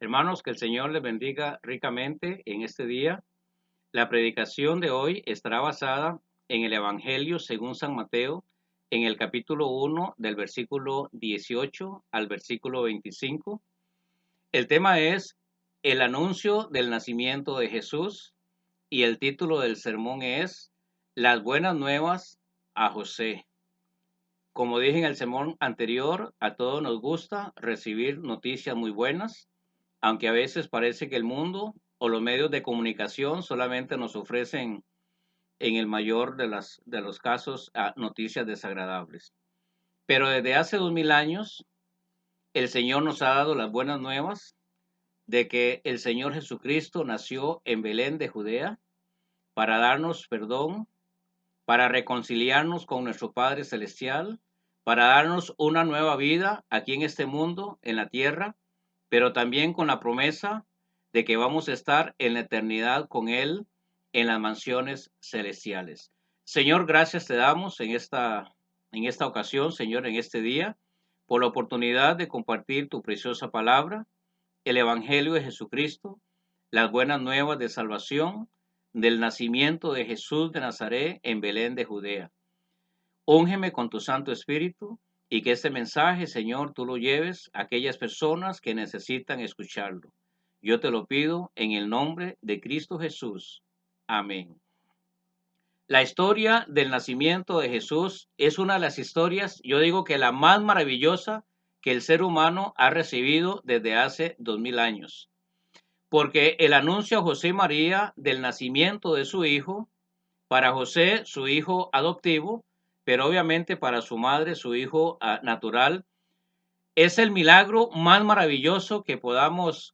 Hermanos, que el Señor les bendiga ricamente en este día. La predicación de hoy estará basada en el Evangelio según San Mateo, en el capítulo 1, del versículo 18 al versículo 25. El tema es el anuncio del nacimiento de Jesús y el título del sermón es Las buenas nuevas a José. Como dije en el sermón anterior, a todos nos gusta recibir noticias muy buenas, aunque a veces parece que el mundo o los medios de comunicación solamente nos ofrecen, en el mayor de los casos, noticias desagradables. Pero desde hace 2000 años, el Señor nos ha dado las buenas nuevas de que el Señor Jesucristo nació en Belén de Judea para darnos perdón, para reconciliarnos con nuestro Padre Celestial, para darnos una nueva vida aquí en este mundo, en la tierra, pero también con la promesa de que vamos a estar en la eternidad con Él en las mansiones celestiales. Señor, gracias te damos en esta ocasión, Señor, en este día, por la oportunidad de compartir tu preciosa palabra, el Evangelio de Jesucristo, las buenas nuevas de salvación, del nacimiento de Jesús de Nazaret en Belén de Judea. Úngeme con tu Santo Espíritu y que este mensaje, Señor, tú lo lleves a aquellas personas que necesitan escucharlo. Yo te lo pido en el nombre de Cristo Jesús. Amén. La historia del nacimiento de Jesús es una de las historias, yo digo que la más maravillosa que el ser humano ha recibido desde hace 2000 años. Porque el anuncio a José y María del nacimiento de su hijo, para José, su hijo adoptivo, pero obviamente para su madre, su hijo natural, es el milagro más maravilloso que podamos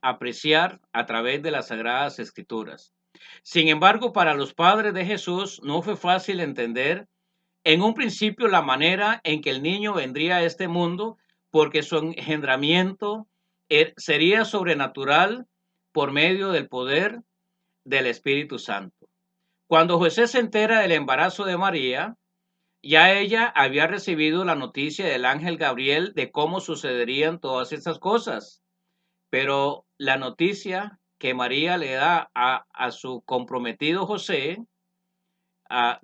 apreciar a través de las Sagradas Escrituras. Sin embargo, para los padres de Jesús no fue fácil entender en un principio la manera en que el niño vendría a este mundo, porque su engendramiento sería sobrenatural por medio del poder del Espíritu Santo. Cuando José se entera del embarazo de María, ya ella había recibido la noticia del ángel Gabriel de cómo sucederían todas estas cosas, pero la noticia que María le da a su comprometido José,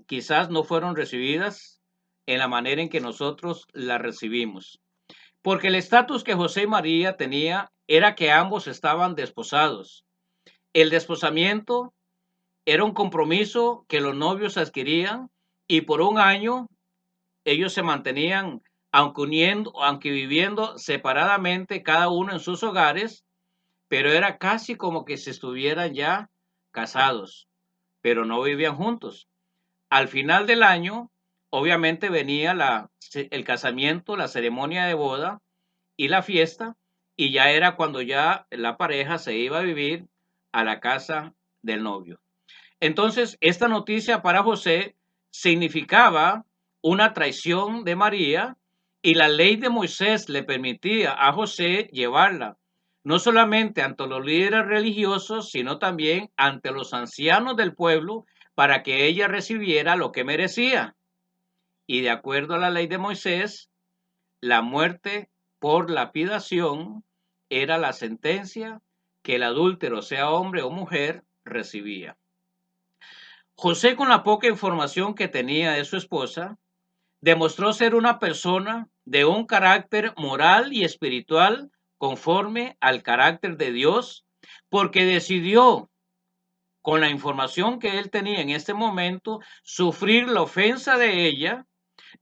quizás no fueron recibidas en la manera en que nosotros la recibimos. Porque el estatus que José y María tenía era que ambos estaban desposados. El desposamiento era un compromiso que los novios adquirían y por un año ellos se mantenían, aunque viviendo separadamente cada uno en sus hogares, pero era casi como que se estuvieran ya casados, pero no vivían juntos. Al final del año, obviamente venía el casamiento, la ceremonia de boda y la fiesta, y ya era cuando ya la pareja se iba a vivir a la casa del novio. Entonces, esta noticia para José significaba una traición de María y la ley de Moisés le permitía a José llevarla, no solamente ante los líderes religiosos, sino también ante los ancianos del pueblo para que ella recibiera lo que merecía. Y de acuerdo a la ley de Moisés, la muerte por lapidación era la sentencia que el adúltero, sea hombre o mujer, recibía. José, con la poca información que tenía de su esposa, demostró ser una persona de un carácter moral y espiritual conforme al carácter de Dios, porque decidió, con la información que él tenía en este momento, sufrir la ofensa de ella,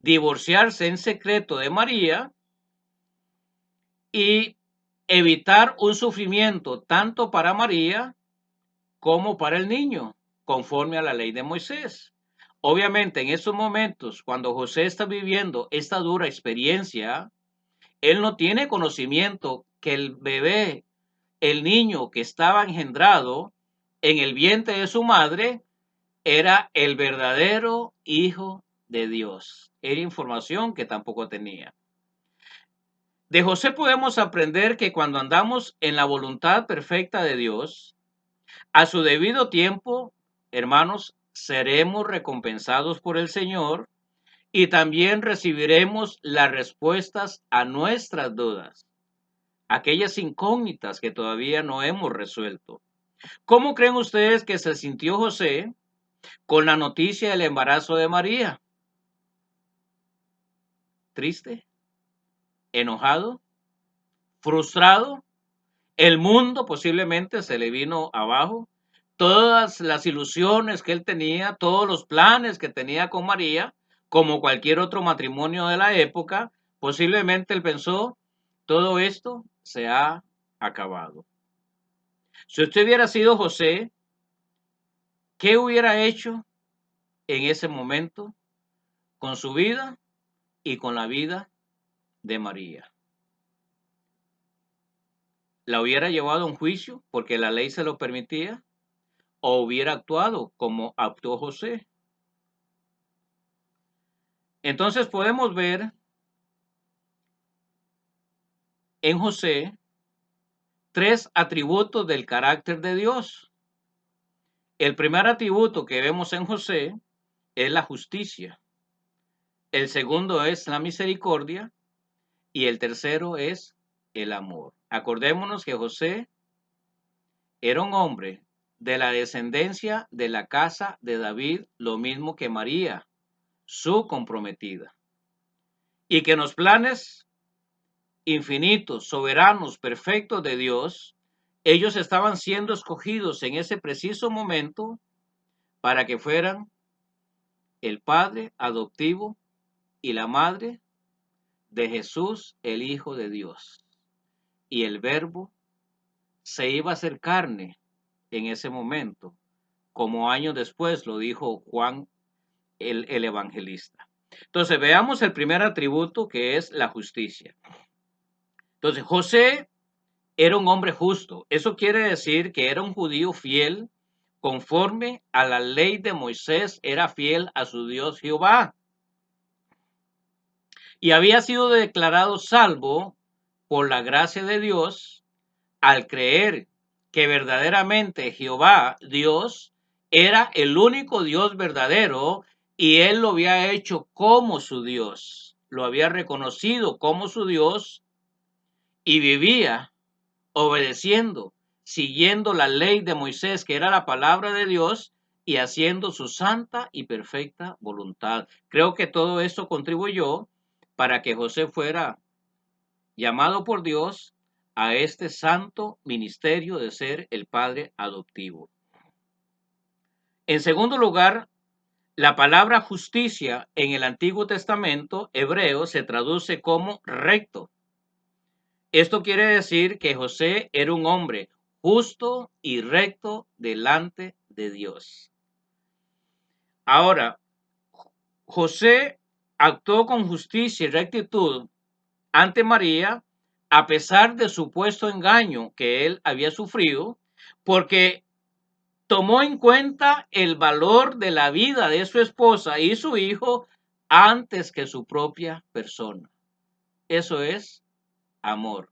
divorciarse en secreto de María y evitar un sufrimiento tanto para María como para el niño, conforme a la ley de Moisés. Obviamente, en estos momentos, cuando José está viviendo esta dura experiencia, él no tiene conocimiento que el bebé, el niño que estaba engendrado en el vientre de su madre, era el verdadero hijo de Dios. Era información que tampoco tenía. De José podemos aprender que cuando andamos en la voluntad perfecta de Dios, a su debido tiempo, hermanos, seremos recompensados por el Señor y también recibiremos las respuestas a nuestras dudas. aquellas incógnitas que todavía no hemos resuelto. ¿Cómo creen ustedes que se sintió José con la noticia del embarazo de María? ¿Triste? ¿Enojado? ¿Frustrado? El mundo posiblemente se le vino abajo. Todas las ilusiones que él tenía, todos los planes que tenía con María, como cualquier otro matrimonio de la época, posiblemente él pensó, todo esto se ha acabado. Si usted hubiera sido José, ¿qué hubiera hecho en ese momento con su vida y con la vida de María? ¿La hubiera llevado a un juicio porque la ley se lo permitía? ¿O hubiera actuado como actuó José? Entonces podemos ver en José tres atributos del carácter de Dios. El primer atributo que vemos en José es la justicia. El segundo es la misericordia y el tercero es el amor. Acordémonos que José era un hombre de la descendencia de la casa de David, lo mismo que María, su comprometida. Y que en los planes infinitos, soberanos, perfectos de Dios, ellos estaban siendo escogidos en ese preciso momento para que fueran el padre adoptivo y la madre de Jesús, el Hijo de Dios. Y el verbo se iba a hacer carne en ese momento, como años después lo dijo Juan el evangelista. Entonces veamos el primer atributo, que es la justicia. Entonces José era un hombre justo. Eso quiere decir que era un judío fiel, conforme a la ley de Moisés, era fiel a su Dios Jehová. Y había sido declarado salvo por la gracia de Dios al creer que verdaderamente Jehová, Dios, era el único Dios verdadero y él lo había hecho como su Dios. Lo había reconocido como su Dios y vivía obedeciendo, siguiendo la ley de Moisés, que era la palabra de Dios, y haciendo su santa y perfecta voluntad. Creo que todo esto contribuyó para que José fuera llamado por Dios a este santo ministerio de ser el padre adoptivo. En segundo lugar, la palabra justicia en el Antiguo Testamento hebreo se traduce como recto. Esto quiere decir que José era un hombre justo y recto delante de Dios. Ahora, José actuó con justicia y rectitud ante María, a pesar de supuesto engaño que él había sufrido, porque tomó en cuenta el valor de la vida de su esposa y su hijo antes que su propia persona. Eso es amor.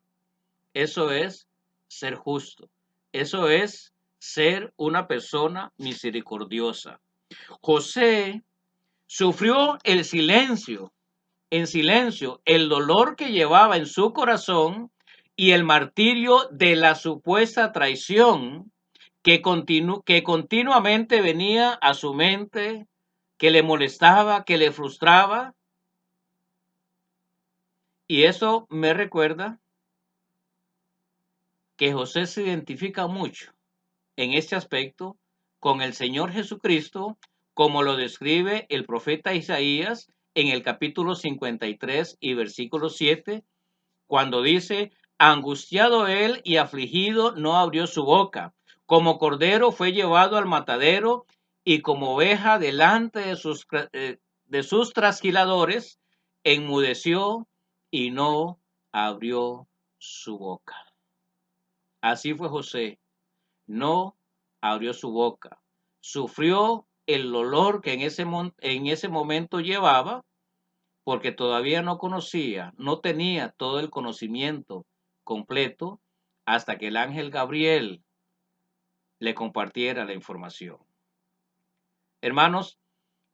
Eso es ser justo. Eso es ser una persona misericordiosa. José sufrió en silencio, el dolor que llevaba en su corazón y el martirio de la supuesta traición que continuamente venía a su mente, que le molestaba, que le frustraba. Y eso me recuerda que José se identifica mucho en este aspecto con el Señor Jesucristo, como lo describe el profeta Isaías en el capítulo 53 y versículo 7, cuando dice, angustiado él y afligido no abrió su boca, como cordero fue llevado al matadero y como oveja delante de sus trasquiladores, enmudeció y no abrió su boca. Así fue José, no abrió su boca, sufrió el dolor que en ese momento llevaba, porque todavía no conocía, no tenía todo el conocimiento completo hasta que el ángel Gabriel le compartiera la información. Hermanos,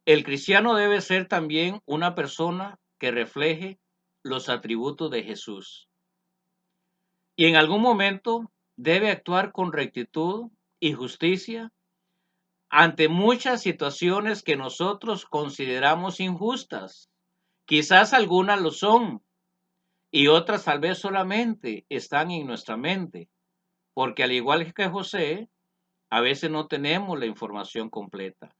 el cristiano debe ser también una persona que refleje los atributos de Jesús. y en algún momento debe actuar con rectitud y justicia ante muchas situaciones que nosotros consideramos injustas. Quizás algunas lo son y otras tal vez solamente están en nuestra mente, porque al igual que José, a veces no tenemos la información completa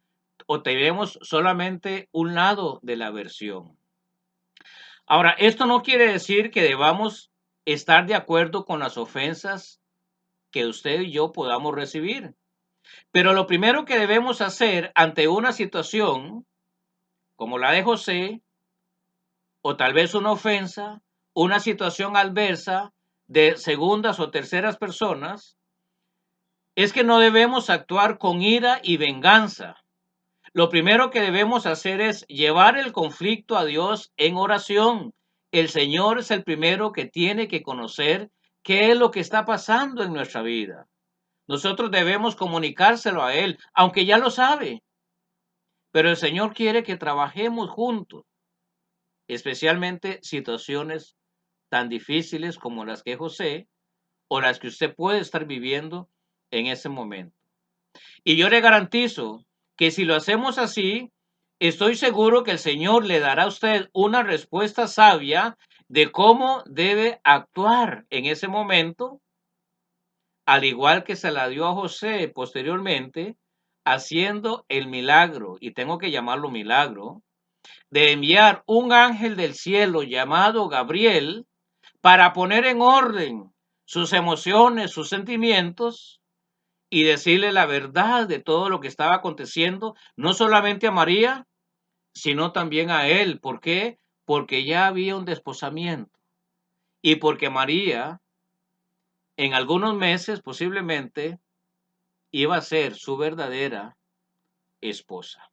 o tenemos solamente un lado de la versión. Ahora, esto no quiere decir que debamos estar de acuerdo con las ofensas que usted y yo podamos recibir. Pero lo primero que debemos hacer ante una situación como la de José, o tal vez una ofensa, una situación adversa de segundas o terceras personas, es que no debemos actuar con ira y venganza. Lo primero que debemos hacer es llevar el conflicto a Dios en oración. El Señor es el primero que tiene que conocer qué es lo que está pasando en nuestra vida. Nosotros debemos comunicárselo a Él, aunque ya lo sabe. Pero el Señor quiere que trabajemos juntos, especialmente situaciones tan difíciles como las que José o las que usted puede estar viviendo en ese momento. Y yo le garantizo que si lo hacemos así, estoy seguro que el Señor le dará a usted una respuesta sabia de cómo debe actuar en ese momento, al igual que se la dio a José posteriormente, haciendo el milagro, y tengo que llamarlo milagro, de enviar un ángel del cielo llamado Gabriel para poner en orden sus emociones, sus sentimientos y decirle la verdad de todo lo que estaba aconteciendo, no solamente a María, sino también a él. ¿Por qué? Porque ya había un desposamiento y porque María en algunos meses posiblemente iba a ser su verdadera esposa.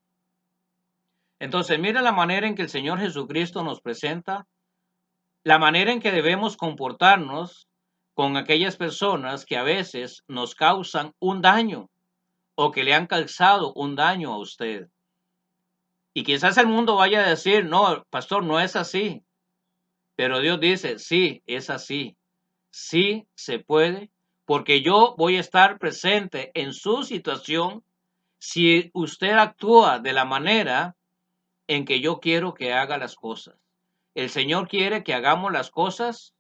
Entonces, mira la manera en que el Señor Jesucristo nos presenta, la manera en que debemos comportarnos con aquellas personas que a veces nos causan un daño o que le han causado un daño a usted. Y quizás el mundo vaya a decir, no, pastor, no es así. Pero Dios dice, sí, es así. Sí se puede, porque yo voy a estar presente en su situación si usted actúa de la manera en que yo quiero que haga las cosas. El Señor quiere que hagamos las cosas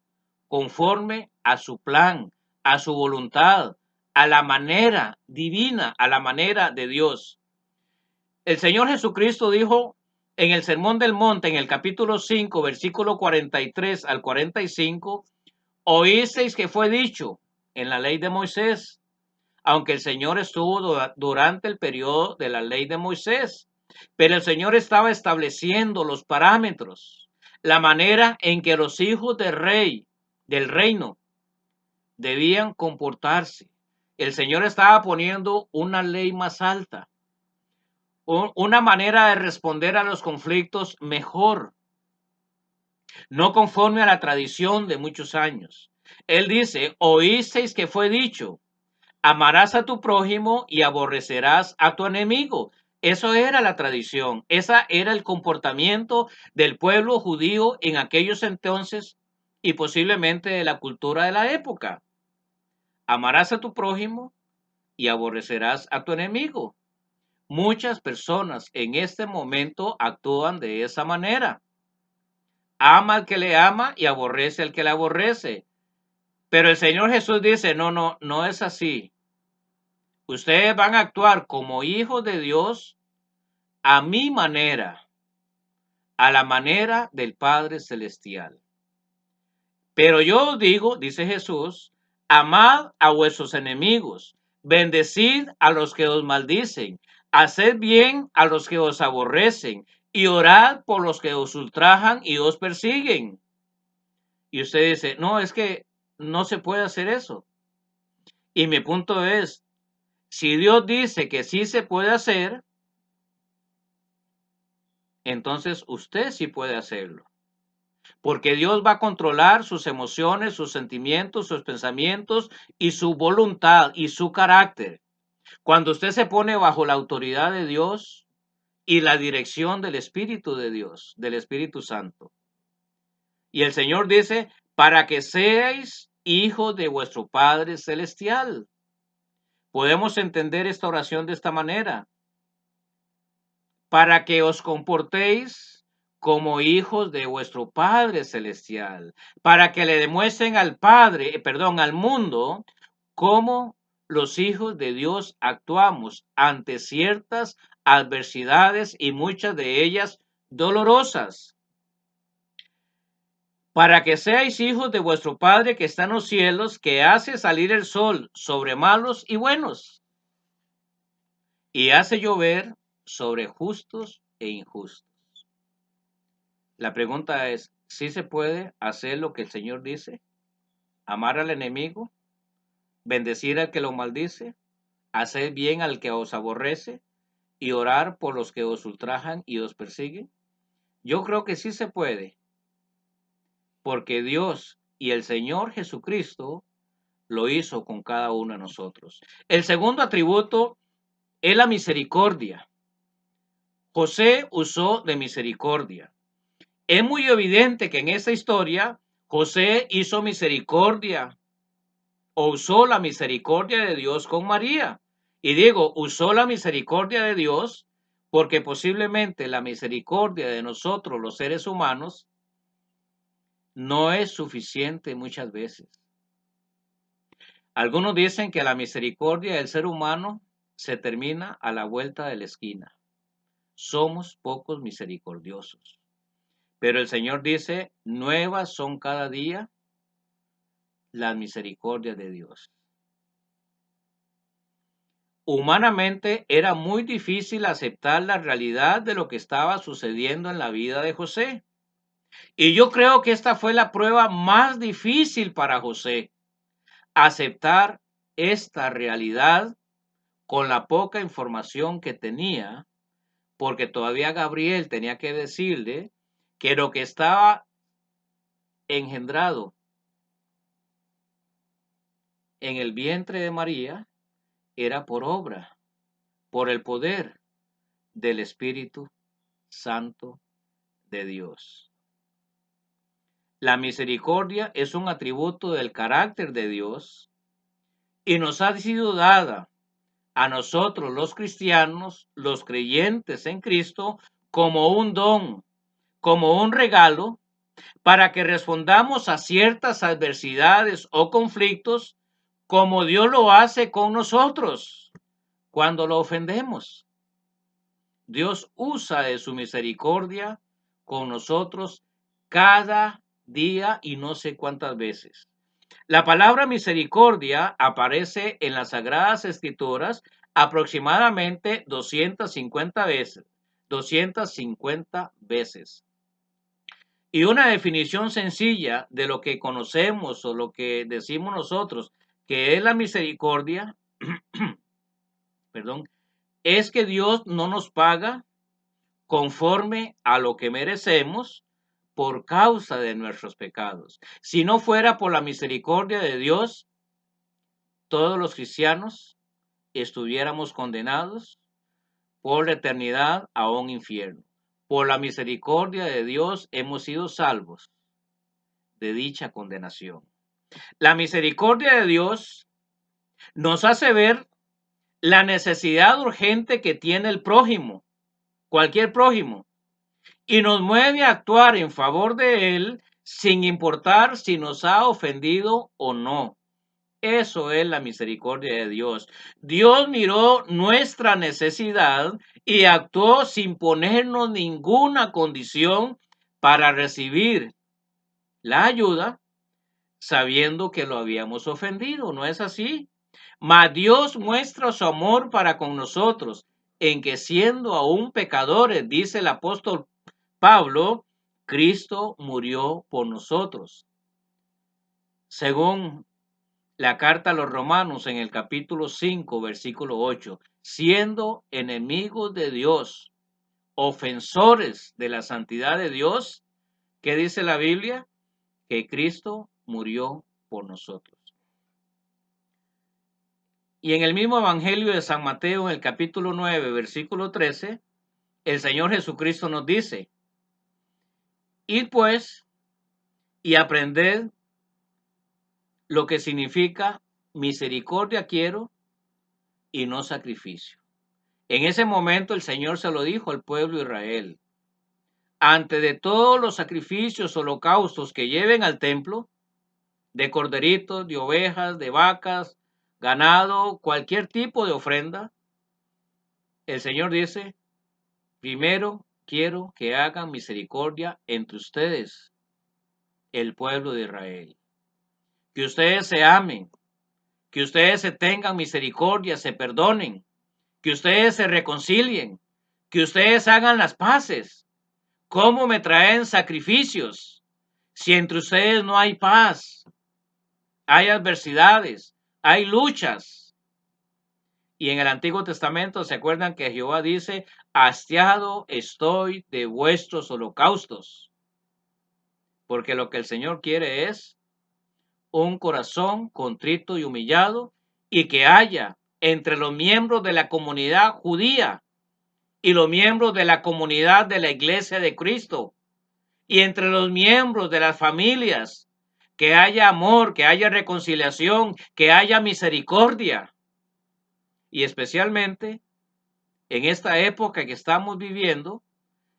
conforme a su plan, a su voluntad, a la manera divina, a la manera de Dios. El Señor Jesucristo dijo en el Sermón del Monte, en el capítulo 5, versículo 43 al 45, oísteis que fue dicho en la ley de Moisés, aunque el Señor estuvo durante el periodo de la ley de Moisés, pero el Señor estaba estableciendo los parámetros, la manera en que los hijos del reino, debían comportarse. El Señor estaba poniendo una ley más alta, una manera de responder a los conflictos mejor, no conforme a la tradición de muchos años. Él dice, oísteis que fue dicho, amarás a tu prójimo y aborrecerás a tu enemigo. Eso era la tradición, ese era el comportamiento del pueblo judío en aquellos entonces y posiblemente de la cultura de la época. Amarás a tu prójimo y aborrecerás a tu enemigo. Muchas personas en este momento actúan de esa manera. Ama al que le ama y aborrece al que le aborrece. Pero el Señor Jesús dice, no, no, no es así. Ustedes van a actuar como hijos de Dios a mi manera, a la manera del Padre Celestial. Pero yo os digo, dice Jesús, amad a vuestros enemigos, bendecid a los que os maldicen, haced bien a los que os aborrecen y orad por los que os ultrajan y os persiguen. Y usted dice, no, es que no se puede hacer eso. Y mi punto es, si Dios dice que sí se puede hacer, entonces usted sí puede hacerlo. Porque Dios va a controlar sus emociones, sus sentimientos, sus pensamientos y su voluntad y su carácter. Cuando usted se pone bajo la autoridad de Dios y la dirección del Espíritu de Dios, del Espíritu Santo. Y el Señor dice, para que seáis hijos de vuestro Padre Celestial. Podemos entender esta oración de esta manera: para que os comportéis como hijos de vuestro Padre Celestial, para que le demuestren al Padre, al mundo, cómo los hijos de Dios actuamos ante ciertas adversidades y muchas de ellas dolorosas. Para que seáis hijos de vuestro Padre que está en los cielos, que hace salir el sol sobre malos y buenos, y hace llover sobre justos e injustos. La pregunta es, ¿sí se puede hacer lo que el Señor dice? ¿Amar al enemigo? ¿Bendecir al que lo maldice? ¿Hacer bien al que os aborrece? ¿Y orar por los que os ultrajan y os persiguen? Yo creo que sí se puede, porque Dios y el Señor Jesucristo lo hizo con cada uno de nosotros. El segundo atributo es la misericordia. José usó de misericordia. Es muy evidente que en esta historia José hizo misericordia o usó la misericordia de Dios con María. Y digo, usó la misericordia de Dios porque posiblemente la misericordia de nosotros, los seres humanos, no es suficiente muchas veces. Algunos dicen que la misericordia del ser humano se termina a la vuelta de la esquina. Somos pocos misericordiosos. Pero el Señor dice, nuevas son cada día las misericordias de Dios. Humanamente era muy difícil aceptar la realidad de lo que estaba sucediendo en la vida de José. Y yo creo que esta fue la prueba más difícil para José, aceptar esta realidad con la poca información que tenía, porque todavía Gabriel tenía que decirle que lo que estaba engendrado en el vientre de María era por obra, por el poder del Espíritu Santo de Dios. La misericordia es un atributo del carácter de Dios y nos ha sido dada a nosotros los cristianos, los creyentes en Cristo, como un don, como un regalo, para que respondamos a ciertas adversidades o conflictos como Dios lo hace con nosotros cuando lo ofendemos. Dios usa de su misericordia con nosotros cada día y no sé cuántas veces. La palabra misericordia aparece en las Sagradas Escrituras aproximadamente 250 veces. 250 veces. Y una definición sencilla de lo que conocemos o lo que decimos nosotros que es la misericordia, perdón, es que Dios no nos paga conforme a lo que merecemos por causa de nuestros pecados. Si no fuera por la misericordia de Dios, todos los cristianos estuviéramos condenados por la eternidad a un infierno. Por la misericordia de Dios hemos sido salvos de dicha condenación. La misericordia de Dios nos hace ver la necesidad urgente que tiene el prójimo, cualquier prójimo, y nos mueve a actuar en favor de él sin importar si nos ha ofendido o no. Eso es la misericordia de Dios. Dios miró nuestra necesidad y actuó sin ponernos ninguna condición para recibir la ayuda, sabiendo que lo habíamos ofendido. ¿No es así? Mas Dios muestra su amor para con nosotros, en que siendo aún pecadores, dice el apóstol Pablo, Cristo murió por nosotros. Según la carta a los Romanos en el capítulo 5, versículo 8, siendo enemigos de Dios, ofensores de la santidad de Dios, ¿qué dice la Biblia? Que Cristo murió por nosotros. Y en el mismo Evangelio de San Mateo, en el capítulo 9, versículo 13, el Señor Jesucristo nos dice, id pues y aprended lo que significa misericordia quiero y no sacrificio. En ese momento el Señor se lo dijo al pueblo de Israel. Antes de todos los sacrificios, holocaustos que lleven al templo, de corderitos, de ovejas, de vacas, ganado, cualquier tipo de ofrenda, el Señor dice, primero quiero que hagan misericordia entre ustedes, el pueblo de Israel. Que ustedes se amen, que ustedes se tengan misericordia, se perdonen, que ustedes se reconcilien, que ustedes hagan las paces. ¿Cómo me traen sacrificios si entre ustedes no hay paz? Hay adversidades, hay luchas. Y en el Antiguo Testamento se acuerdan que Jehová dice, hastiado estoy de vuestros holocaustos. Porque lo que el Señor quiere es un corazón contrito y humillado, y que haya entre los miembros de la comunidad judía y los miembros de la comunidad de la Iglesia de Cristo, y entre los miembros de las familias, que haya amor, que haya reconciliación, que haya misericordia. Y especialmente en esta época que estamos viviendo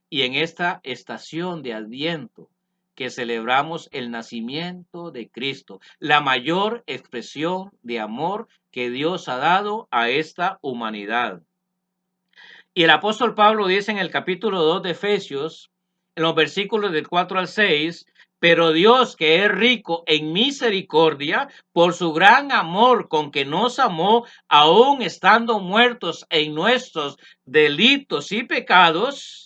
y en esta estación de Adviento, que celebramos el nacimiento de Cristo, la mayor expresión de amor que Dios ha dado a esta humanidad. Y el apóstol Pablo dice en el capítulo 2 de Efesios, en los versículos del 4 al 6, pero Dios, que es rico en misericordia, por su gran amor con que nos amó, aun estando muertos en nuestros delitos y pecados,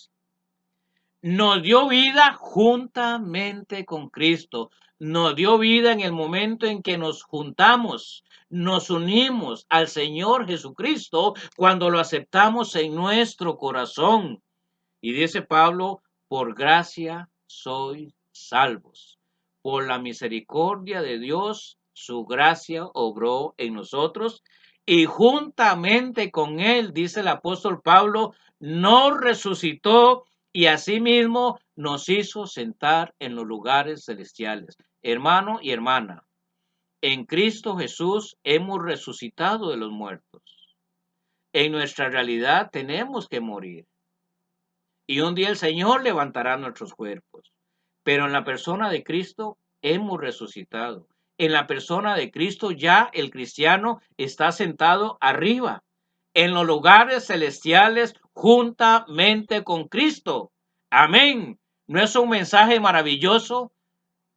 nos dio vida juntamente con Cristo. Nos dio vida en el momento en que nos juntamos, nos unimos al Señor Jesucristo cuando lo aceptamos en nuestro corazón. Y dice Pablo, por gracia sois salvos. Por la misericordia de Dios, su gracia obró en nosotros. Y juntamente con él, dice el apóstol Pablo, nos resucitó y asimismo nos hizo sentar en los lugares celestiales. Hermano y hermana, en Cristo Jesús hemos resucitado de los muertos. En nuestra realidad tenemos que morir. Y un día el Señor levantará nuestros cuerpos. Pero en la persona de Cristo hemos resucitado. En la persona de Cristo ya el cristiano está sentado arriba, en los lugares celestiales, juntamente con Cristo. Amén. ¿No es un mensaje maravilloso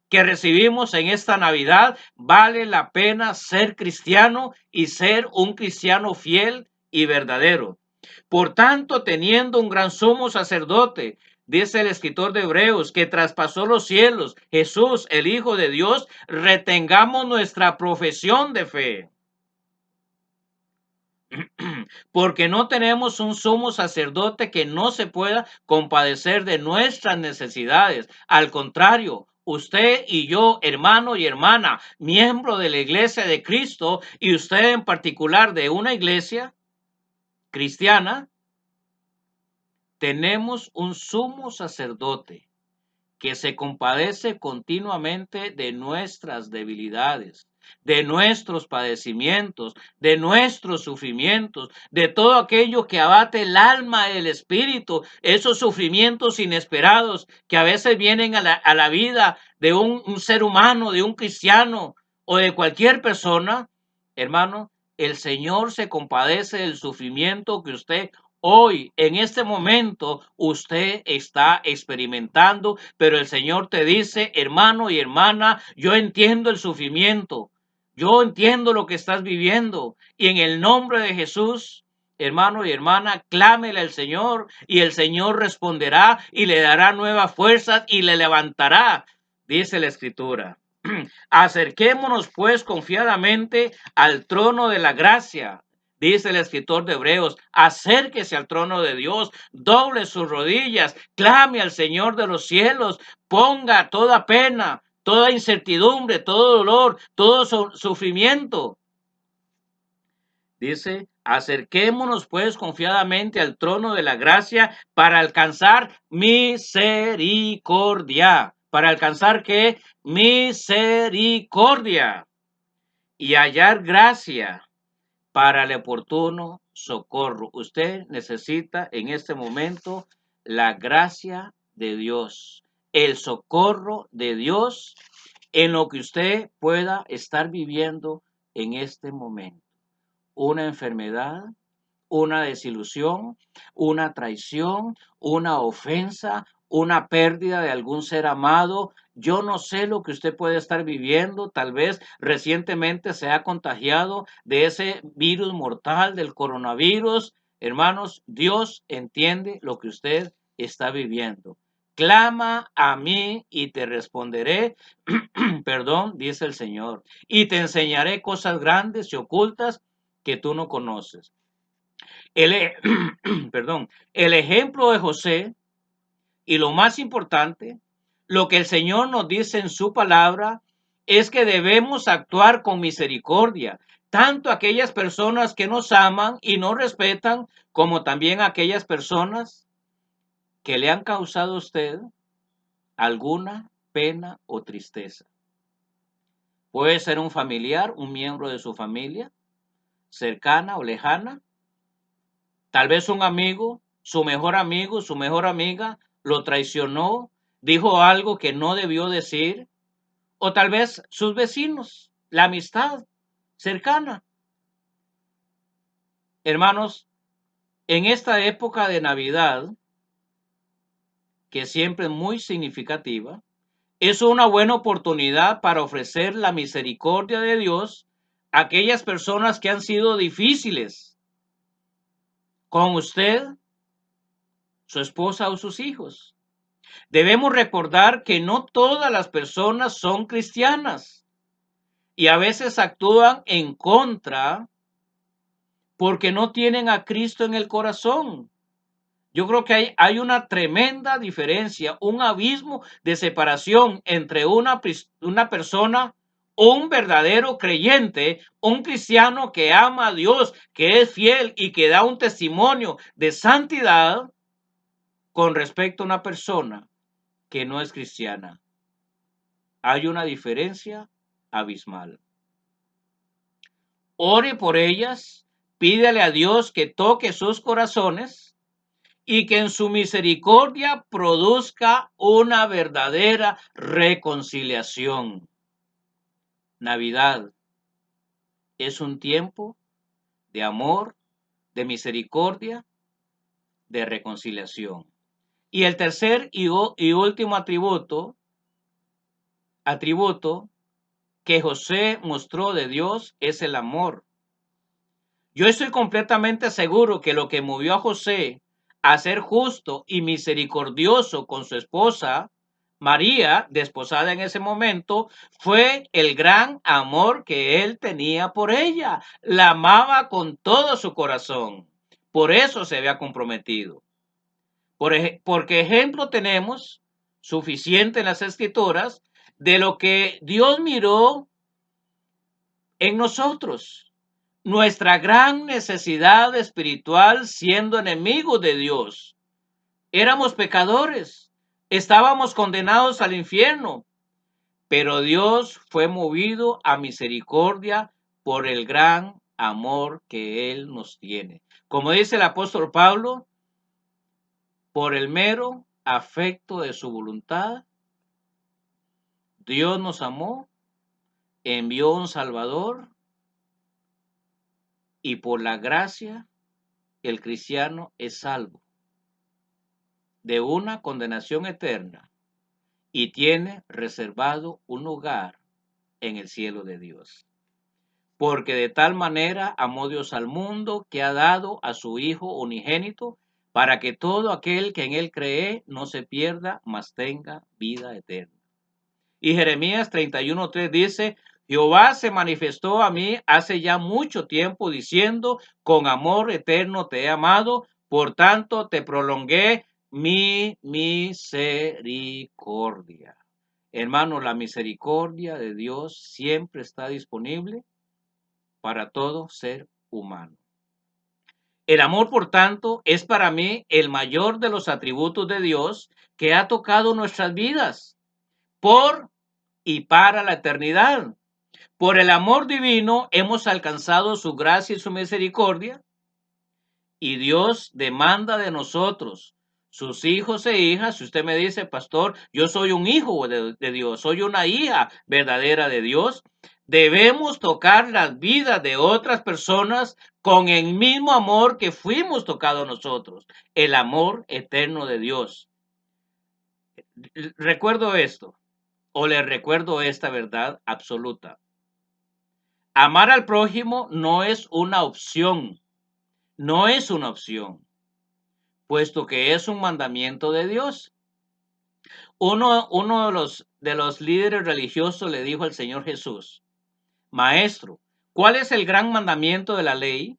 que recibimos en esta Navidad? Vale la pena ser cristiano y ser un cristiano fiel y verdadero. Por tanto, teniendo un gran sumo sacerdote, dice el escritor de Hebreos, que traspasó los cielos, Jesús, el Hijo de Dios, retengamos nuestra profesión de fe. Porque no tenemos un sumo sacerdote que no se pueda compadecer de nuestras necesidades. Al contrario, usted y yo, hermano y hermana, miembro de la iglesia de Cristo, y usted en particular de una iglesia cristiana, tenemos un sumo sacerdote que se compadece continuamente de nuestras debilidades, de nuestros padecimientos, de nuestros sufrimientos, de todo aquello que abate el alma y el espíritu, esos sufrimientos inesperados que a veces vienen a la vida de un ser humano, de un cristiano o de cualquier persona. Hermano, el Señor se compadece del sufrimiento que usted hoy, en este momento, usted está experimentando, pero el Señor te dice, hermano y hermana, yo entiendo el sufrimiento, yo entiendo lo que estás viviendo, y en el nombre de Jesús, hermano y hermana, clámele al Señor, y el Señor responderá y le dará nuevas fuerzas y le levantará, dice la Escritura. Acerquémonos pues confiadamente al trono de la gracia. Dice el escritor de Hebreos, acérquese al trono de Dios, doble sus rodillas, clame al Señor de los cielos, ponga toda pena, toda incertidumbre, todo dolor, todo sufrimiento. Dice, acerquémonos pues confiadamente al trono de la gracia para alcanzar misericordia. ¿Para alcanzar qué? Misericordia. y hallar gracia para el oportuno socorro. Usted necesita en este momento la gracia de Dios, el socorro de Dios en lo que usted pueda estar viviendo en este momento. Una enfermedad, una desilusión, una traición, una ofensa, una pérdida de algún ser amado. Yo no sé lo que usted puede estar viviendo. Tal vez recientemente se ha contagiado de ese virus mortal del coronavirus. Hermanos, Dios entiende lo que usted está viviendo. Clama a mí y te responderé, perdón, dice el Señor, y te enseñaré cosas grandes y ocultas que tú no conoces. El, perdón, el ejemplo de José y lo más importante, lo que el Señor nos dice en su palabra es que debemos actuar con misericordia, tanto aquellas personas que nos aman y nos respetan, como también aquellas personas que le han causado a usted alguna pena o tristeza. Puede ser un familiar, un miembro de su familia, cercana o lejana, tal vez un amigo, su mejor amigo, su mejor amiga, lo traicionó, dijo algo que no debió decir, o tal vez sus vecinos, la amistad cercana. Hermanos, en esta época de Navidad, que siempre es muy significativa, es una buena oportunidad para ofrecer la misericordia de Dios a aquellas personas que han sido difíciles con usted, su esposa o sus hijos. Debemos recordar que no todas las personas son cristianas y a veces actúan en contra porque no tienen a Cristo en el corazón. Yo creo que hay una tremenda diferencia, un abismo de separación entre una persona, un verdadero creyente, un cristiano que ama a Dios, que es fiel y que da un testimonio de santidad con respecto a una persona que no es cristiana. Hay una diferencia abismal. Ore por ellas, pídele a Dios que toque sus corazones y que en su misericordia produzca una verdadera reconciliación. Navidad es un tiempo de amor, de misericordia, de reconciliación. Y el tercer y último atributo que José mostró de Dios es el amor. Yo estoy completamente seguro que lo que movió a José a ser justo y misericordioso con su esposa, María, desposada en ese momento, fue el gran amor que él tenía por ella. La amaba con todo su corazón. Por eso se había comprometido. Porque ejemplo tenemos suficiente en las Escrituras de lo que Dios miró en nosotros, nuestra gran necesidad espiritual siendo enemigos de Dios. Éramos pecadores, estábamos condenados al infierno, pero Dios fue movido a misericordia por el gran amor que Él nos tiene. Como dice el apóstol Pablo, por el mero afecto de su voluntad, Dios nos amó, envió un Salvador y por la gracia el cristiano es salvo de una condenación eterna y tiene reservado un lugar en el cielo de Dios. Porque de tal manera amó Dios al mundo que ha dado a su Hijo unigénito para que todo aquel que en él cree no se pierda, mas tenga vida eterna. Y Jeremías 31:3 dice, Jehová se manifestó a mí hace ya mucho tiempo diciendo, con amor eterno te he amado, por tanto te prolongué mi misericordia. Hermano, la misericordia de Dios siempre está disponible para todo ser humano. El amor, por tanto, es para mí el mayor de los atributos de Dios que ha tocado nuestras vidas por y para la eternidad. Por el amor divino hemos alcanzado su gracia y su misericordia, y Dios demanda de nosotros, sus hijos e hijas. Si usted me dice, pastor, yo soy un hijo de Dios, soy una hija verdadera de Dios, debemos tocar las vidas de otras personas con el mismo amor que fuimos tocados nosotros, el amor eterno de Dios. Recuerdo esto, o le recuerdo esta verdad absoluta. Amar al prójimo no es una opción, no es una opción, puesto que es un mandamiento de Dios. Uno de los líderes religiosos le dijo al Señor Jesús, Maestro, ¿cuál es el gran mandamiento de la ley?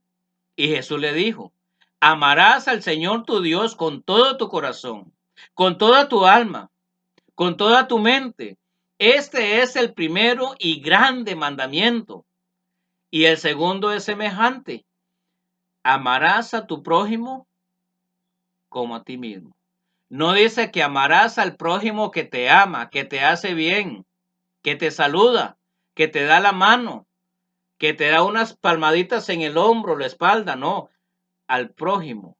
Y Jesús le dijo, amarás al Señor tu Dios con todo tu corazón, con toda tu alma, con toda tu mente. Este es el primero y grande mandamiento. Y el segundo es semejante. Amarás a tu prójimo como a ti mismo. No dice que amarás al prójimo que te ama, que te hace bien, que te saluda, que te da la mano, que te da unas palmaditas en el hombro, la espalda, no, al prójimo.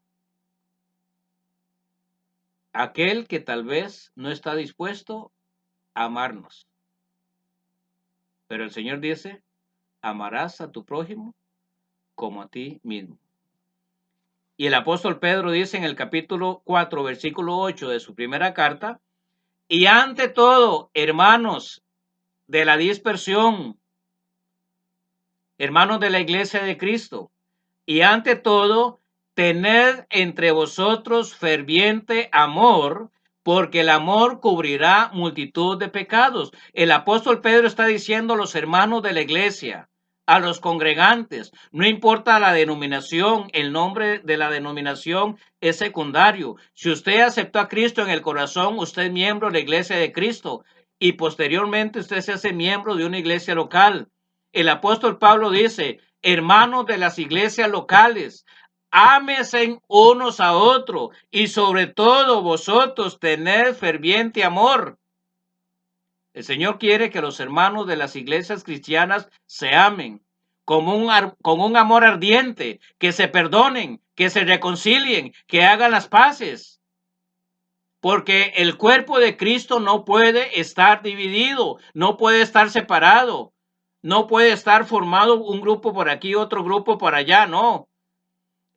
Aquel que tal vez no está dispuesto a amarnos. Pero el Señor dice, amarás a tu prójimo como a ti mismo. Y el apóstol Pedro dice en el capítulo 4, versículo 8 de su primera carta, y ante todo, hermanos de la dispersión, hermanos de la iglesia de Cristo, y ante todo, tened entre vosotros ferviente amor, porque el amor cubrirá multitud de pecados. El apóstol Pedro está diciendo a los hermanos de la iglesia, a los congregantes, no importa la denominación, el nombre de la denominación es secundario. Si usted aceptó a Cristo en el corazón, usted es miembro de la iglesia de Cristo y posteriormente usted se hace miembro de una iglesia local. El apóstol Pablo dice, hermanos de las iglesias locales, ámense unos a otros y sobre todo vosotros tened ferviente amor. El Señor quiere que los hermanos de las iglesias cristianas se amen con un amor ardiente, que se perdonen, que se reconcilien, que hagan las paces. Porque el cuerpo de Cristo no puede estar dividido, no puede estar separado, no puede estar formado un grupo por aquí, otro grupo por allá, no.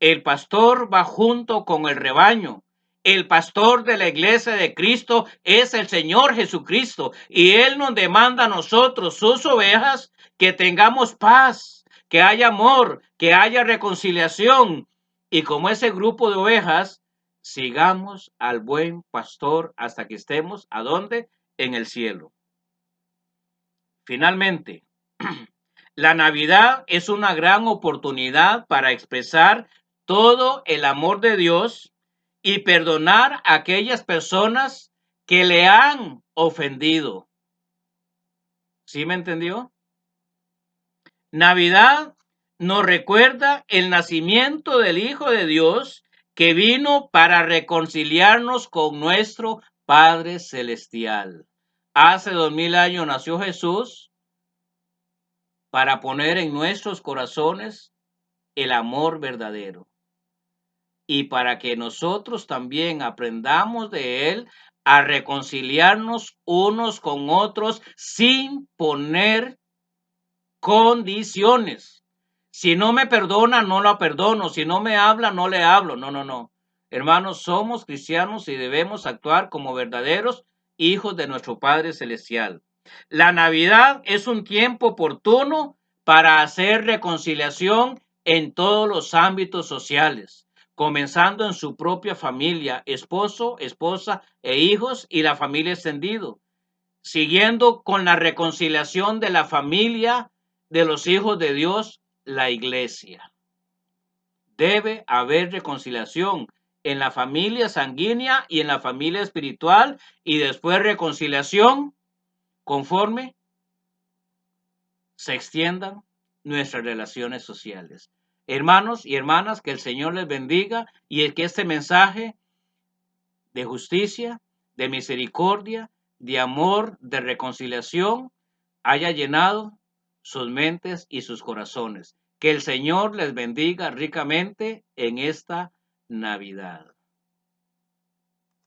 El pastor va junto con el rebaño. El pastor de la iglesia de Cristo es el Señor Jesucristo y Él nos demanda a nosotros, sus ovejas, que tengamos paz, que haya amor, que haya reconciliación. Y como ese grupo de ovejas, sigamos al buen pastor hasta que estemos, ¿a dónde? En el cielo. Finalmente, la Navidad es una gran oportunidad para expresar todo el amor de Dios y perdonar a aquellas personas que le han ofendido. ¿Sí me entendió? Navidad nos recuerda el nacimiento del Hijo de Dios que vino para reconciliarnos con nuestro Padre Celestial. Hace 2000 años nació Jesús para poner en nuestros corazones el amor verdadero y para que nosotros también aprendamos de Él a reconciliarnos unos con otros sin poner condiciones. Si no me perdona, no la perdono. Si no me habla, no le hablo. No, no, no. Hermanos, somos cristianos y debemos actuar como verdaderos hijos de nuestro Padre Celestial. La Navidad es un tiempo oportuno para hacer reconciliación en todos los ámbitos sociales, comenzando en su propia familia, esposo, esposa e hijos y la familia extendido, siguiendo con la reconciliación de la familia de los hijos de Dios, la iglesia. Debe haber reconciliación en la familia sanguínea y en la familia espiritual y después reconciliación conforme se extiendan nuestras relaciones sociales. Hermanos y hermanas, que el Señor les bendiga y que este mensaje de justicia, de misericordia, de amor, de reconciliación haya llenado sus mentes y sus corazones. Que el Señor les bendiga ricamente en esta Navidad.